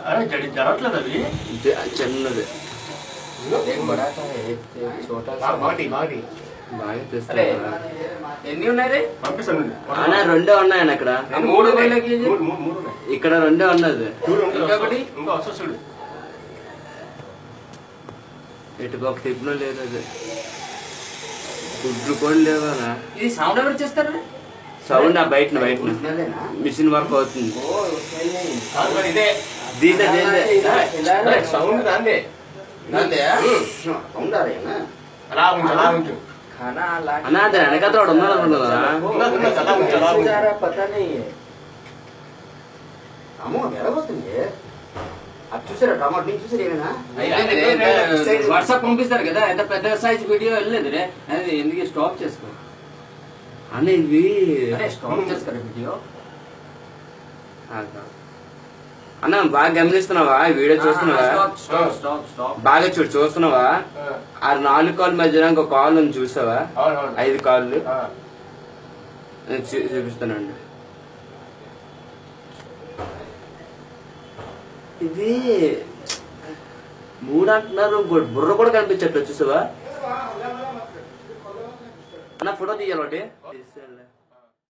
अरे जरట్లేదు అది చిన్నది एक बड़ा सा है एक छोटा सा మాటి బాగా తెస్తా ఎన్ని ఉన్నాయి రే పంపిస్తాను అన్న రెండే ఉన్నాయి అక్కడ మూడు వేలకి మూడు ఉన్నాయి ఇక్కడ రెండే ఉన్నది ఇంకొకటి ఇంకా వస్తుంది ఇటు ఒక తిప్పులో లేదు అది గుడ్లు కూడా లేవనా ఇది సౌండ్ ఎవరు చేస్తారు సౌండ్ ఆ బయట మిషన్ వర్క్ అవుతుంది ఇదే దీంట్లో సౌండ్ దాందే సౌండ్ ఆ रहा है అలా ఉంచు खाना ला అన్న అది వెనకతో ఉన్నాడు అనుకుంటున్నా అలా ఉంచు पता नहीं है అమ్మో ఎలాగొస్తుంది అది చూసారా టమాటో నుంచి చూసారేనా వాట్సాప్ పంపిస్తారు కదా ఎంత పెద్ద సైజ్ వీడియో వెళ్ళలేదు రే అది ఎందుకు స్టాప్ చేసుకో అన్న ఇవి స్టాప్ చేసుకోరా వీడియో అన్న బాగా గమనిస్తున్నావా వీడియో చూస్తున్నావా బాగా చూస్తున్నావా ఆ 4 కాల్ మధ్యన ఇంకో కాల్ ఉంది చూసావా 5 కాళ్ళు చూపిస్తానండి ఇది 3 అంటున్నారు బుర్ర కూడా కనిపించట్లేదు చూసావా అన్న ఫోటో తీయాలి